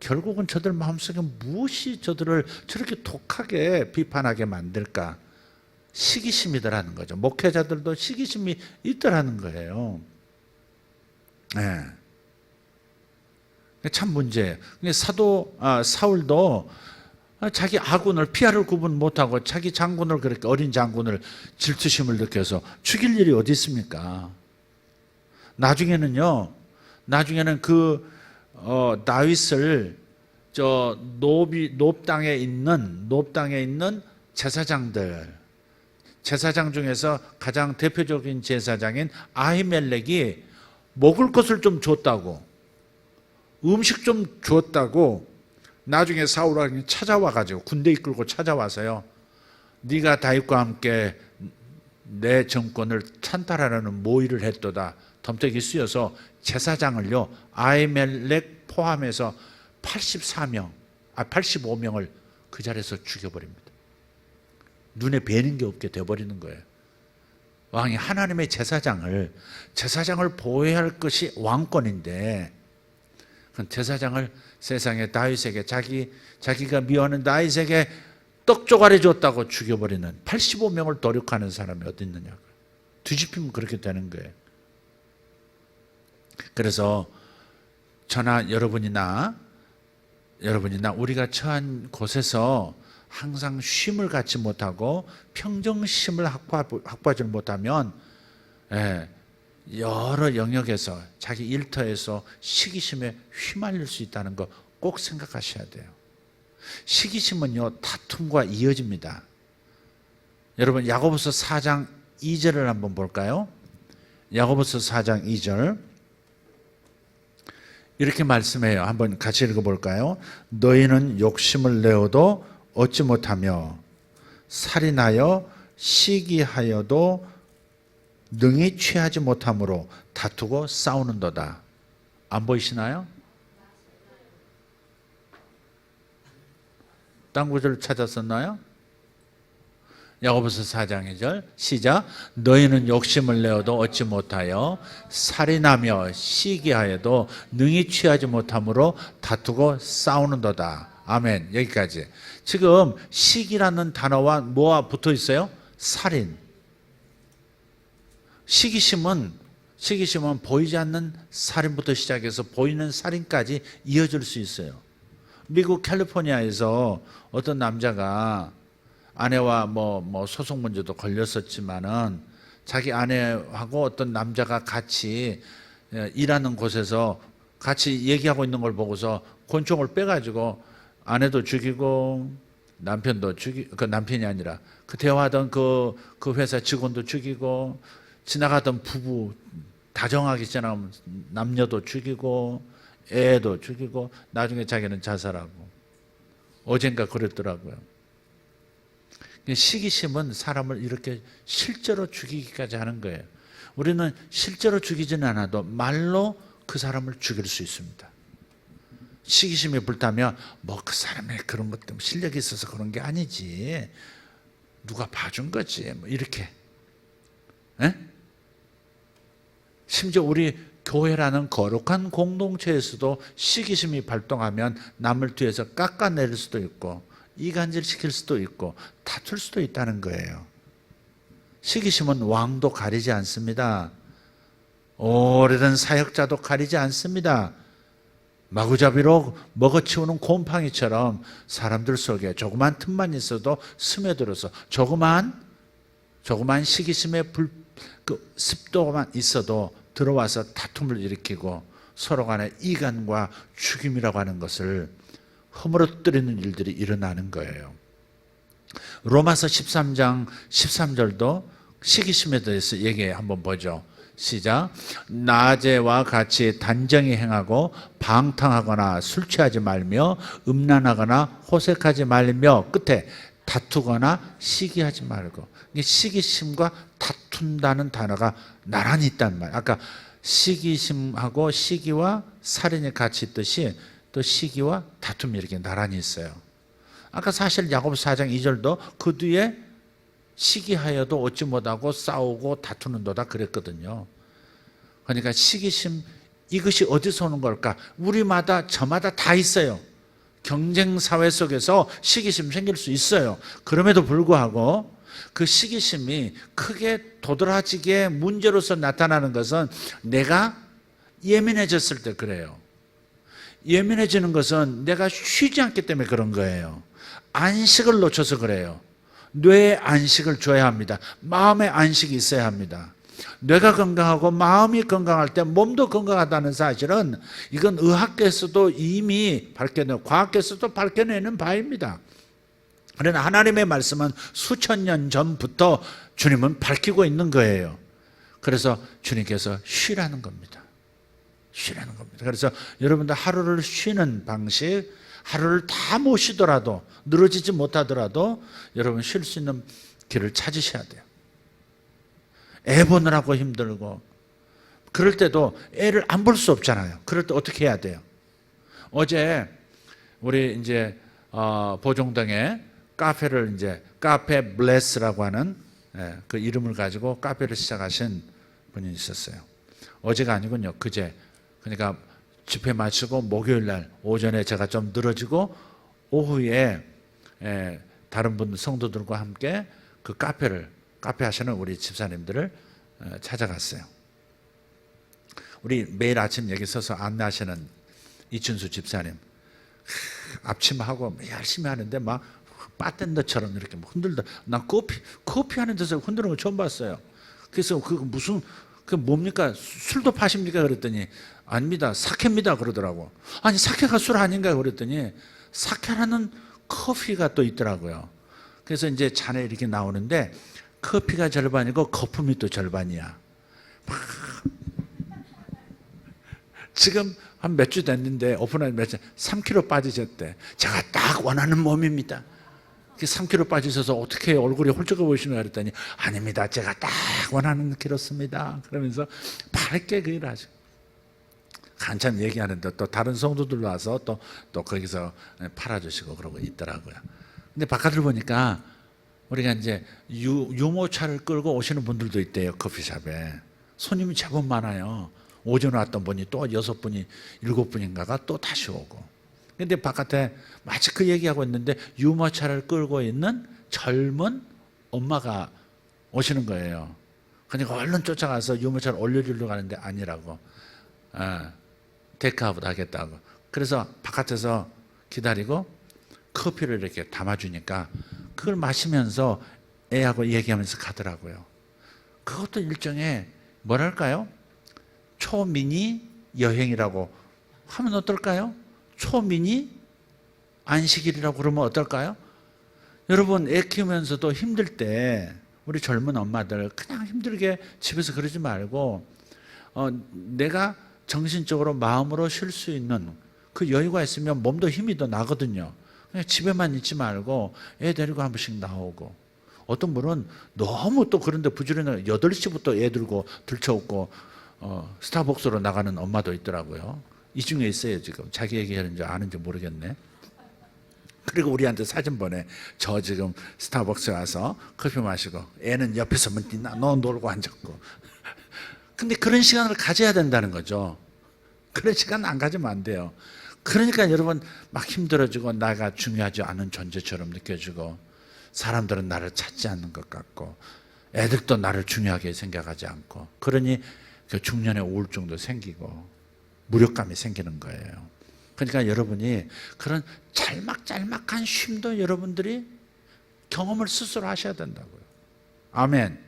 결국은 저들 마음속에 무엇이 저들을 저렇게 독하게 비판하게 만들까? 시기심이더라는 거죠. 목회자들도 시기심이 있더라는 거예요. 네. 참 문제예요. 사울도 자기 아군을, 피아를 구분 못하고 자기 장군을, 그렇게 어린 장군을 질투심을 느껴서 죽일 일이 어디 있습니까? 나중에는 다윗을 노브 땅에 있는 제사장 중에서 가장 대표적인 제사장인 아히멜렉이 먹을 것을 좀 줬다고, 음식 좀 줬다고 나중에 사울왕이 찾아와가지고, 군대 이끌고 찾아와서요, 네가 다윗과 함께 내 정권을 찬탈하려는 모의를 했도다 덤태기 쓰여서 제사장을요 아히멜렉 포함해서 85명을 그 자리에서 죽여버립니다. 눈에 뵈는 게 없게 돼버리는 거예요. 왕이 하나님의 제사장을 보호해야 할 것이 왕권인데, 그 제사장을 세상에 다윗에게, 자기가 미워하는 다윗에게 떡조가리 줬다고 죽여버리는 85명을 도륙하는 사람이 어디 있느냐. 뒤집히면 그렇게 되는 거예요. 그래서 저나 여러분이나 우리가 처한 곳에서 항상 쉼을 갖지 못하고 평정심을 확보하지 못하면 여러 영역에서, 자기 일터에서 시기심에 휘말릴 수 있다는 거 꼭 생각하셔야 돼요. 시기심은요 다툼과 이어집니다. 여러분 야고보서 4장 2절을 한번 볼까요? 야고보서 4장 2절 이렇게 말씀해요. 한번 같이 읽어볼까요? 너희는 욕심을 내어도 얻지 못하며 살인하여 시기하여도 능히 취하지 못함으로 다투고 싸우는도다. 안 보이시나요? 딴 구절 찾았었나요? 야고보서 4장 2절 시작. 너희는 욕심을 내어도 얻지 못하여 살인하며 시기하여도 능히 취하지 못함으로 다투고 싸우는도다. 아멘. 여기까지. 지금 시기라는 단어와 뭐와 붙어 있어요? 살인. 시기심은 보이지 않는 살인부터 시작해서 보이는 살인까지 이어질 수 있어요. 미국 캘리포니아에서 어떤 남자가 아내와 뭐 소송 문제도 걸렸었지만은 자기 아내하고 어떤 남자가 같이 일하는 곳에서 같이 얘기하고 있는 걸 보고서 권총을 빼가지고 아내도 죽이고 남편도 그 남편이 아니라 그 대화하던 그 회사 직원도 죽이고 지나가던 부부 다정하게 지나가면 남녀도 죽이고 애도 죽이고 나중에 자기는 자살하고 어젠가 그랬더라고요. 시기심은 사람을 이렇게 실제로 죽이기까지 하는 거예요. 우리는 실제로 죽이지는 않아도 말로 그 사람을 죽일 수 있습니다. 시기심이 불타면 뭐 그 사람의 그런 것 때문에 실력이 있어서 그런 게 아니지, 누가 봐준 거지, 뭐 이렇게. 에? 심지어 우리 교회라는 거룩한 공동체에서도 시기심이 발동하면 남을 뒤에서 깎아내릴 수도 있고 이간질시킬 수도 있고 다툴 수도 있다는 거예요. 시기심은 왕도 가리지 않습니다. 오래된 사역자도 가리지 않습니다. 마구잡이로 먹어치우는 곰팡이처럼 사람들 속에 조그만 틈만 있어도 스며들어서 조그만 시기심의 그 습도만 있어도 들어와서 다툼을 일으키고 서로 간의 이간과 죽임이라고 하는 것을 허물어뜨리는 일들이 일어나는 거예요. 로마서 13장 13절도 시기심에 대해서 얘기 한번 보죠. 시작. 낮에와 같이 단정히 행하고 방탕하거나 술 취하지 말며 음란하거나 호색하지 말며 끝에 다투거나 시기하지 말고. 시기심과 다툰다는 단어가 나란히 있단 말이에요. 아까 시기심하고 시기와 살인이 같이 있듯이 또 시기와 다툼이 이렇게 나란히 있어요. 아까 사실 야고보서 4장 2절도 그 뒤에 시기하여도 얻지 못하고 싸우고 다투는도다 그랬거든요. 그러니까 시기심, 이것이 어디서 오는 걸까? 우리마다 저마다 다 있어요. 경쟁 사회 속에서 시기심 생길 수 있어요. 그럼에도 불구하고 그 시기심이 크게 도드라지게 문제로서 나타나는 것은 내가 예민해졌을 때 그래요. 예민해지는 것은 내가 쉬지 않기 때문에 그런 거예요. 안식을 놓쳐서 그래요. 뇌에 안식을 줘야 합니다. 마음의 안식이 있어야 합니다. 뇌가 건강하고 마음이 건강할 때 몸도 건강하다는 사실은 이건 의학계에서도 이미 밝혀내고 과학계에서도 밝혀내는 바입니다. 그러나 하나님의 말씀은 수천 년 전부터 주님은 밝히고 있는 거예요. 그래서 주님께서 쉬라는 겁니다. 쉬라는 겁니다. 그래서 여러분들 하루를 쉬는 방식, 하루를 다 못 쉬더라도, 늘어지지 못하더라도 여러분 쉴 수 있는 길을 찾으셔야 돼요. 애 보느라고 힘들고 그럴 때도 애를 안 볼 수 없잖아요. 그럴 때 어떻게 해야 돼요? 어제 우리 이제 보종동에 카페를 이제 카페 블레스라고 하는 그 이름을 가지고 카페를 시작하신 분이 있었어요. 어제가 아니군요. 그제. 그러니까 집회 마치고 목요일 날 오전에 제가 좀 늘어지고 오후에 다른 분 성도들과 함께 그 카페 하시는 우리 집사님들을 찾아갔어요. 우리 매일 아침 여기 서서 안내하시는 이춘수 집사님, 앞치마하고 열심히 하는데 막 바텐더처럼 이렇게 흔들다. 난 커피 하는 데서 흔드는 거 처음 봤어요. 그래서 그 무슨 그 뭡니까? 술도 파십니까? 그랬더니 아닙니다. 사케입니다. 그러더라고. 아니 사케가 술 아닌가? 그랬더니 사케라는 커피가 또 있더라고요. 그래서 이제 잔에 이렇게 나오는데 커피가 절반이고 거품이 또 절반이야. 지금 한 몇 주 됐는데 오픈한 몇 주 3kg 빠지셨대. 제가 딱 원하는 몸입니다. 3kg 빠지셔서 어떻게 얼굴이 홀쭉해 보이시나 그랬더니 아닙니다. 제가 딱 원하는 키로습니다. 그러면서 밝게 그 일을 하죠. 한참 얘기하는데 또 다른 성도들 와서 또 거기서 팔아주시고 그러고 있더라고요. 근데 바깥을 보니까 우리가 이제 유모차를 끌고 오시는 분들도 있대요. 커피숍에. 손님이 제법 많아요. 오전에 왔던 분이 또 6분이 7분인가가 또 다시 오고. 근데 바깥에 마치 그 얘기하고 있는데 유모차를 끌고 있는 젊은 엄마가 오시는 거예요. 그러니까 얼른 쫓아가서 유모차를 올려주려고 하는데 아니라고. 테이크아웃 하겠다고. 그래서 바깥에서 기다리고 커피를 이렇게 담아주니까 그걸 마시면서 애하고 얘기하면서 가더라고요. 그것도 일종의 뭐랄까요? 초미니 여행이라고 하면 어떨까요? 초미니 안식일이라고 그러면 어떨까요? 여러분, 애 키우면서도 힘들 때 우리 젊은 엄마들 그냥 힘들게 집에서 그러지 말고 내가 정신적으로 마음으로 쉴 수 있는 그 여유가 있으면 몸도 힘이 더 나거든요. 그냥 집에만 있지 말고 애 데리고 한 번씩 나오고, 어떤 분은 너무 또 그런데 부지런히 8시부터 애 들고 들쳐오고 스타벅스로 나가는 엄마도 있더라고요. 이 중에 있어요. 지금 자기 얘기하는지 아는지 모르겠네. 그리고 우리한테 사진 보내. 저 지금 스타벅스 와서 커피 마시고 애는 옆에서 너 놀고 앉았고. 근데 그런 시간을 가져야 된다는 거죠. 그런 시간 안 가지면 안 돼요. 그러니까 여러분 막 힘들어지고 나가 중요하지 않은 존재처럼 느껴지고, 사람들은 나를 찾지 않는 것 같고, 애들도 나를 중요하게 생각하지 않고, 그러니 그 중년의 우울증도 생기고 무력감이 생기는 거예요. 그러니까 여러분이 그런 짤막짤막한 쉼도 여러분들이 경험을 스스로 하셔야 된다고요. 아멘.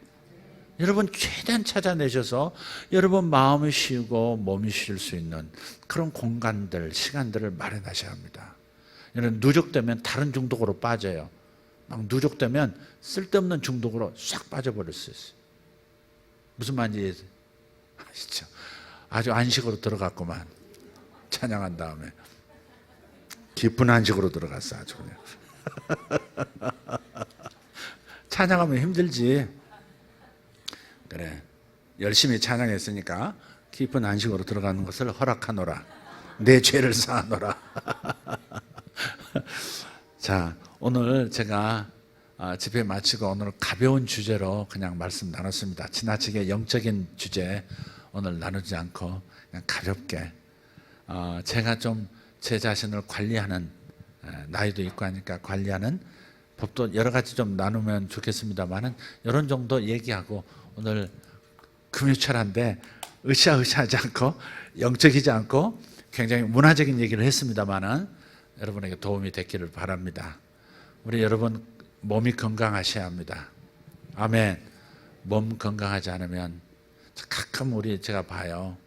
여러분 최대한 찾아내셔서 여러분 마음이 쉬고 몸이 쉴 수 있는 그런 공간들, 시간들을 마련하셔야 합니다. 여러분 누적되면 다른 중독으로 빠져요. 막 누적되면 쓸데없는 중독으로 싹 빠져버릴 수 있어요. 무슨 말인지 아시죠? 아주 안식으로 들어갔구만. 찬양한 다음에 깊은 안식으로 들어갔어. 아주 그냥. 찬양하면 힘들지. 그래, 열심히 찬양했으니까 깊은 안식으로 들어가는 것을 허락하노라. 내 죄를 사하노라. 자, 오늘 제가 집회 마치고 오늘 가벼운 주제로 그냥 말씀 나눴습니다. 지나치게 영적인 주제 오늘 나누지 않고 그냥 가볍게, 제가 좀 제 자신을 관리하는, 나이도 있고 하니까 관리하는 법도 여러 가지 좀 나누면 좋겠습니다만은 이런 정도 얘기하고, 오늘 금요철한데 으쌰으쌰하지 않고 영적이지 않고 굉장히 문화적인 얘기를 했습니다만은 여러분에게 도움이 됐기를 바랍니다. 우리 여러분 몸이 건강하셔야 합니다. 아멘. 몸 건강하지 않으면 가끔 제가 봐요.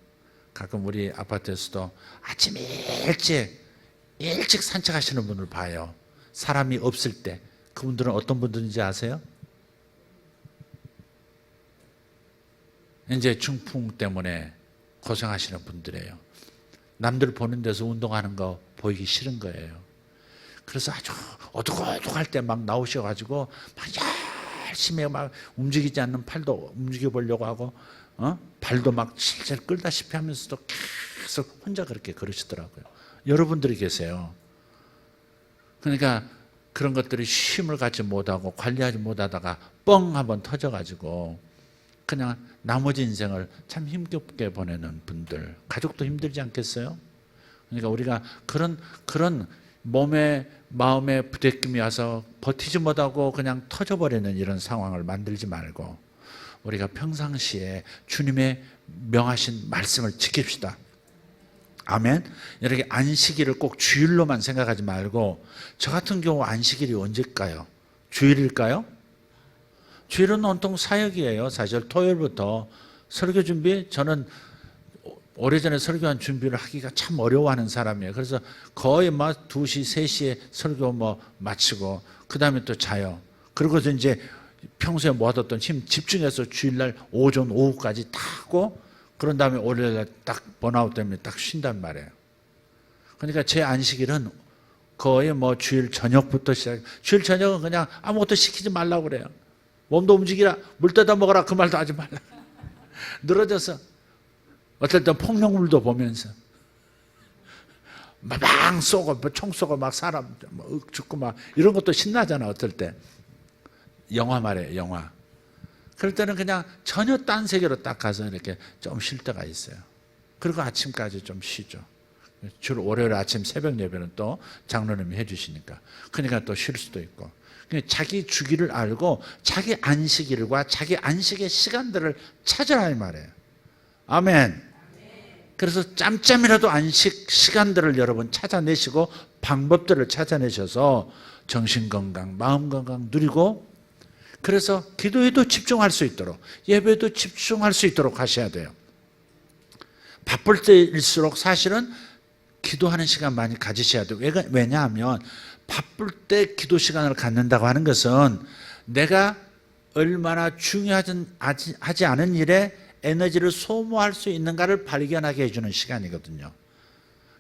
가끔 우리 아파트에서도 아침 일찍 산책하시는 분을 봐요. 사람이 없을 때. 그분들은 어떤 분들인지 아세요? 이제 중풍 때문에 고생하시는 분들이에요. 남들 보는 데서 운동하는 거 보이기 싫은 거예요. 그래서 아주 어둑어둑할 때 막 나오셔가지고 막 열심히 막 움직이지 않는 팔도 움직여 보려고 하고, 발도 막 실실 끌다시피 하면서도 계속 혼자 그렇게 걸으시더라고요. 여러분들이 계세요. 그러니까 그런 것들이 쉼을 갖지 못하고 관리하지 못하다가 뻥 한번 터져가지고 그냥 나머지 인생을 참 힘겹게 보내는 분들, 가족도 힘들지 않겠어요? 그러니까 우리가 그런 몸에 마음에 부대낌이 와서 버티지 못하고 그냥 터져버리는 이런 상황을 만들지 말고, 우리가 평상시에 주님의 명하신 말씀을 지킵시다. 아멘. 이렇게 안식일을 꼭 주일로만 생각하지 말고, 저 같은 경우 안식일이 언제일까요? 주일일까요? 주일은 온통 사역이에요. 사실 토요일부터 설교 준비, 저는 오래전에 설교한 준비를 하기가 참 어려워하는 사람이에요. 그래서 거의 막 2시, 3시에 설교 마치고 그 다음에 또 자요. 그리고서 이제 평소에 모아뒀던 힘 집중해서 주일날 오전, 오후까지 다 하고, 그런 다음에 월요일날 딱 번아웃 때문에 딱 쉰단 말이에요. 그러니까 제 안식일은 거의 주일 저녁부터 주일 저녁은 그냥 아무것도 시키지 말라고 그래요. 몸도 움직이라, 물 떠다 먹어라, 그 말도 하지 말라. 늘어져서 어떨 땐 폭력물도 보면서 막 쏘고 총 쏘고 막 사람 죽고 막 이런 것도 신나잖아. 어떨 때 영화 말이에요. 영화. 그럴 때는 그냥 전혀 딴 세계로 딱 가서 이렇게 좀 쉴 때가 있어요. 그리고 아침까지 좀 쉬죠. 주로 월요일 아침 새벽 예배는 또 장로님이 해주시니까, 그러니까 또 쉴 수도 있고. 자기 주기를 알고 자기 안식일과 자기 안식의 시간들을 찾으라 이 말이에요. 아멘. 그래서 짬짬이라도 안식 시간들을 여러분 찾아내시고 방법들을 찾아내셔서 정신건강, 마음건강 누리고, 그래서 기도에도 집중할 수 있도록, 예배에도 집중할 수 있도록 하셔야 돼요. 바쁠 때일수록 사실은 기도하는 시간 많이 가지셔야 돼요. 왜냐하면 바쁠 때 기도 시간을 갖는다고 하는 것은 내가 얼마나 중요하지 않은 일에 에너지를 소모할 수 있는가를 발견하게 해주는 시간이거든요.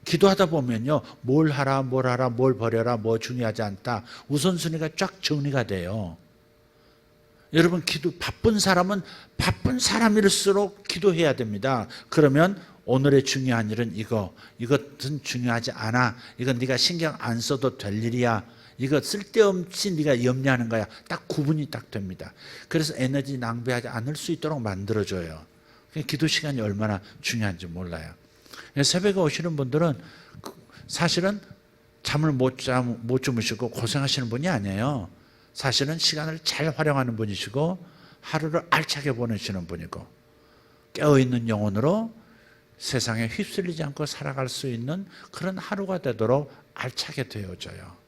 기도하다 보면요, 뭘 하라, 뭘 버려라, 뭐 중요하지 않다, 우선순위가 쫙 정리가 돼요. 여러분, 바쁜 사람은 바쁜 사람일수록 기도해야 됩니다. 그러면 오늘의 중요한 일은 이것은 중요하지 않아, 이건 네가 신경 안 써도 될 일이야, 이거 쓸데없이 네가 염려하는 거야, 딱 구분이 딱 됩니다. 그래서 에너지 낭비하지 않을 수 있도록 만들어줘요. 기도 시간이 얼마나 중요한지 몰라요. 새벽에 오시는 분들은 사실은 잠을 못 주무시고 고생하시는 분이 아니에요. 사실은 시간을 잘 활용하는 분이시고 하루를 알차게 보내시는 분이고 깨어있는 영혼으로 세상에 휩쓸리지 않고 살아갈 수 있는 그런 하루가 되도록 알차게 되어져요.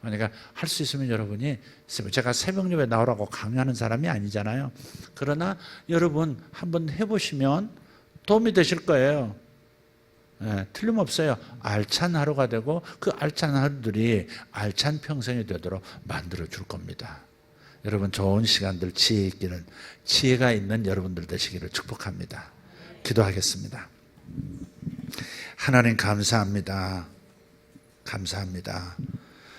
그러니까 할 수 있으면 여러분이, 제가 새벽 예배 나오라고 강요하는 사람이 아니잖아요. 그러나 여러분 한번 해보시면 도움이 되실 거예요. 틀림없어요. 알찬 하루가 되고 그 알찬 하루들이 알찬 평생이 되도록 만들어 줄 겁니다. 여러분 좋은 시간들, 지혜가 있는 여러분들 되시기를 축복합니다. 기도하겠습니다. 하나님 감사합니다. 감사합니다.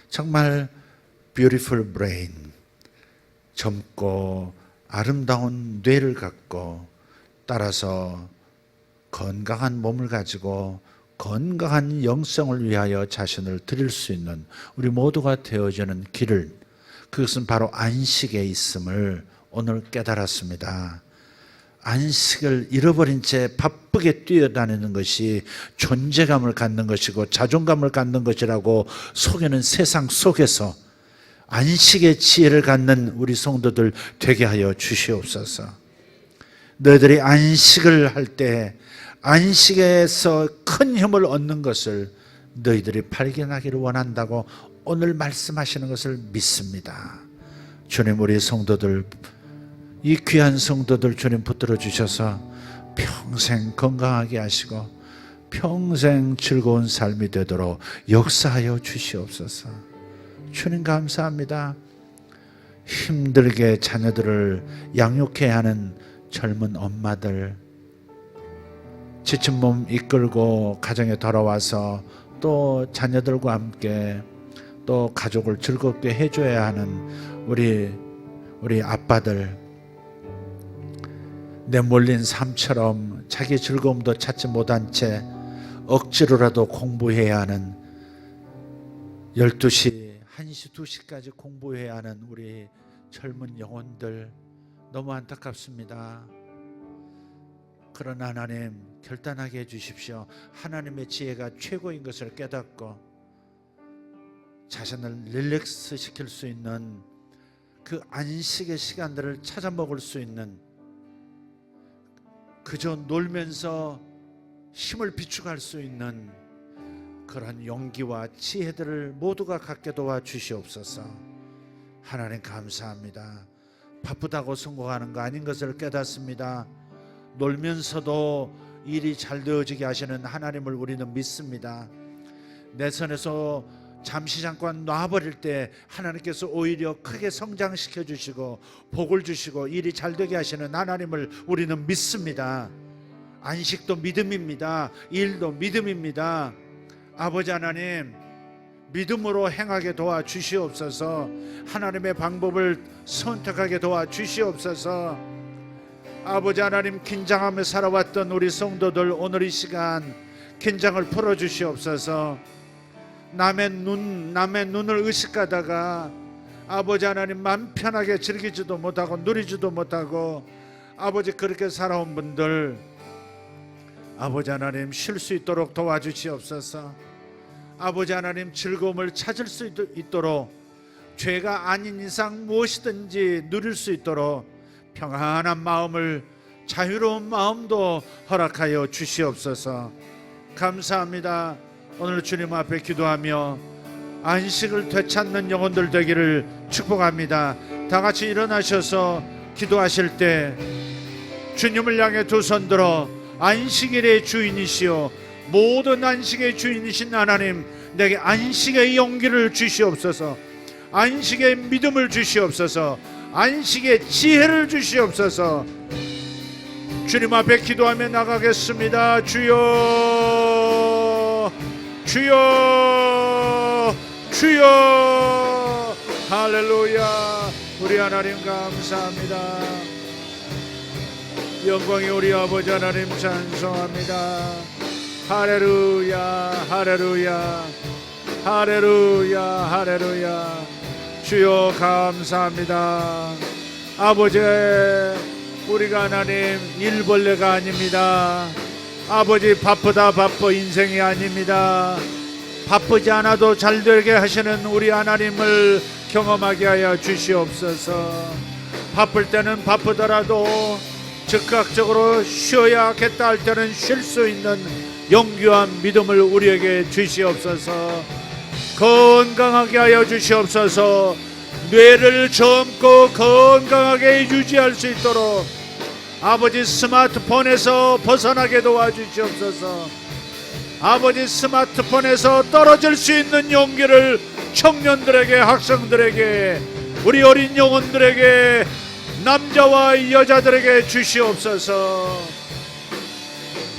정말 beautiful brain, 젊고 아름다운 뇌를 갖고, 따라서 건강한 몸을 가지고 건강한 영성을 위하여 자신을 드릴 수 있는 우리 모두가 되어지는 길을, 그것은 바로 안식에 있음을 오늘 깨달았습니다. 안식을 잃어버린 채 바쁘게 뛰어다니는 것이 존재감을 갖는 것이고 자존감을 갖는 것이라고 속이는 세상 속에서 안식의 지혜를 갖는 우리 성도들 되게 하여 주시옵소서. 너희들이 안식을 할 때 안식에서 큰 힘을 얻는 것을 너희들이 발견하기를 원한다고 오늘 말씀하시는 것을 믿습니다. 주님, 우리 성도들, 이 귀한 성도들 주님 붙들어 주셔서 평생 건강하게 하시고 평생 즐거운 삶이 되도록 역사하여 주시옵소서. 주님 감사합니다. 힘들게 자녀들을 양육해야 하는 젊은 엄마들, 지친 몸 이끌고 가정에 돌아와서 또 자녀들과 함께 또 가족을 즐겁게 해줘야 하는 우리 아빠들, 내몰린 삶처럼 자기 즐거움도 찾지 못한 채 억지로라도 공부해야 하는 12시, 1시, 2시까지 공부해야 하는 우리 젊은 영혼들 너무 안타깝습니다. 그러나 하나님 결단하게 해주십시오. 하나님의 지혜가 최고인 것을 깨닫고 자신을 릴렉스 시킬 수 있는 그 안식의 시간들을 찾아 먹을 수 있는, 그저 놀면서 힘을 비축할 수 있는 그런 용기와 지혜들을 모두가 갖게 도와주시옵소서. 하나님 감사합니다. 바쁘다고 성공하는 거 아닌 것을 깨닫습니다. 놀면서도 일이 잘 되어지게 하시는 하나님을 우리는 믿습니다. 내 손에서 잠시 잠깐 놔버릴 때 하나님께서 오히려 크게 성장시켜 주시고 복을 주시고 일이 잘 되게 하시는 하나님을 우리는 믿습니다. 안식도 믿음입니다. 일도 믿음입니다. 아버지 하나님, 믿음으로 행하게 도와주시옵소서. 하나님의 방법을 선택하게 도와주시옵소서. 아버지 하나님, 긴장하며 살아왔던 우리 성도들 오늘 이 시간 긴장을 풀어주시옵소서. 남의 눈을 의식하다가 아버지 하나님 마음 편하게 즐기지도 못하고 누리지도 못하고 아버지 그렇게 살아온 분들 아버지 하나님 쉴 수 있도록 도와주시옵소서. 아버지 하나님 즐거움을 찾을 수 있도록 죄가 아닌 이상 무엇이든지 누릴 수 있도록 평안한 마음을, 자유로운 마음도 허락하여 주시옵소서. 감사합니다. 오늘 주님 앞에 기도하며 안식을 되찾는 영혼들 되기를 축복합니다. 다 같이 일어나셔서 기도하실 때 주님을 향해 두 손 들어 안식일의 주인이시여 모든 안식의 주인이신 하나님, 내게 안식의 용기를 주시옵소서, 안식의 믿음을 주시옵소서, 안식의 지혜를 주시옵소서. 주님 앞에 기도하며 나가겠습니다. 주여, 주여, 주여. 할렐루야. 우리 하나님 감사합니다. 영광이 우리 아버지 하나님 찬송합니다. 할렐루야, 할렐루야, 할렐루야, 할렐루야. 주여 감사합니다. 아버지, 우리가 하나님 일벌레가 아닙니다. 아버지, 바쁘다 바빠 인생이 아닙니다. 바쁘지 않아도 잘 되게 하시는 우리 하나님을 경험하게 하여 주시옵소서. 바쁠 때는 바쁘더라도 즉각적으로 쉬어야겠다 할 때는 쉴 수 있는 용기와 믿음을 우리에게 주시옵소서. 건강하게 하여 주시옵소서. 뇌를 젊고 건강하게 유지할 수 있도록 아버지 스마트폰에서 벗어나게 도와주시옵소서. 아버지 스마트폰에서 떨어질 수 있는 용기를 청년들에게, 학생들에게, 우리 어린 영혼들에게, 남자와 여자들에게 주시옵소서.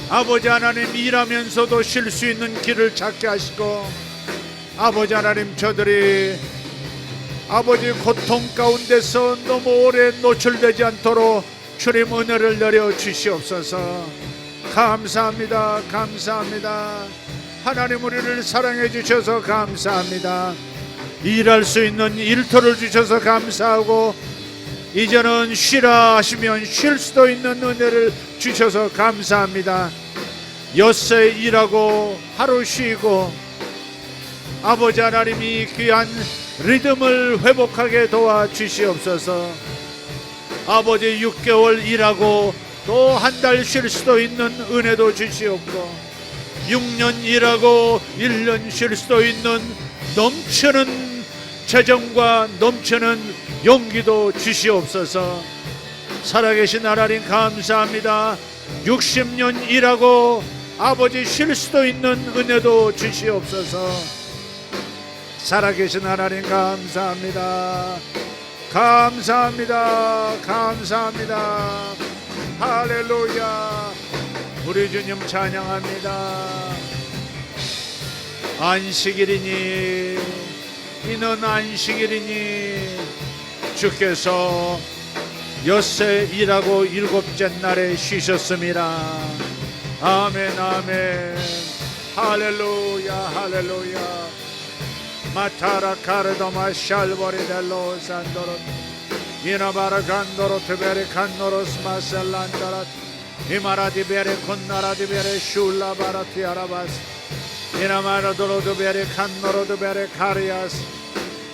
아버지 하나님, 일하면서도 쉴 수 있는 길을 찾게 하시고, 아버지 하나님, 저들이 아버지 고통 가운데서 너무 오래 노출되지 않도록 주님 은혜를 내려 주시옵소서. 감사합니다. 감사합니다. 하나님, 우리를 사랑해 주셔서 감사합니다. 일할 수 있는 일터를 주셔서 감사하고, 이제는 쉬라 하시면 쉴 수도 있는 은혜를 주셔서 감사합니다. 엿새 일하고 하루 쉬고 아버지 하나님이 귀한 리듬을 회복하게 도와주시옵소서. 아버지, 6개월 일하고 또 한 달 쉴 수도 있는 은혜도 주시옵고, 6년 일하고 1년 쉴 수도 있는 넘치는 재정과 넘치는 용기도 주시옵소서. 살아계신 하나님 감사합니다. 60년 일하고 아버지 쉴 수도 있는 은혜도 주시옵소서. 살아계신 하나님 감사합니다. 감사합니다. 감사합니다. 할렐루야. 우리 주님 찬양합니다. 안식일이니 이는 안식일이니 주께서 엿새 일하고 일곱째 날에 쉬셨습니다. 아멘, 아멘. 할렐루야, 할렐루야. 마타라 카르도마 샬보리델로 산도로 이나바라 간도로 트베레 칸노로스 마셀란다라 이마라디베레 콘나라디베레 슐라바라티아라바스 이나마라도로드베레 칸노로드베레 카리아스.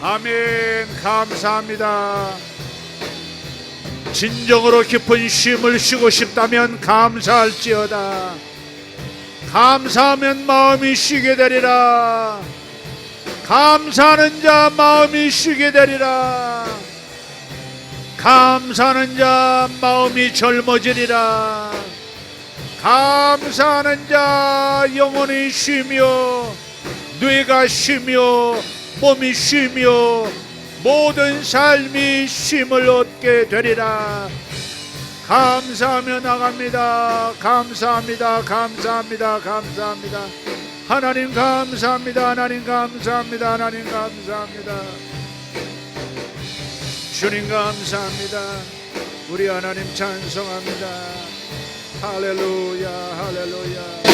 아멘. 감사합니다. 진정으로 깊은 쉼을 쉬고 싶다면 감사할지어다. 감사하면 마음이 쉬게 되리라. 감사하는 자 마음이 쉬게 되리라. 감사하는 자 마음이 젊어지리라. 감사하는 자 영혼이 쉬며 뇌가 쉬며 몸이 쉬며 모든 삶이 쉼을 얻게 되리라. 감사하며 나갑니다. 감사합니다. 감사합니다. 감사합니다. 하나님 감사합니다. 하나님 감사합니다. 하나님 감사합니다. 주님 감사합니다. 우리 하나님 찬송합니다. 할렐루야, 할렐루야.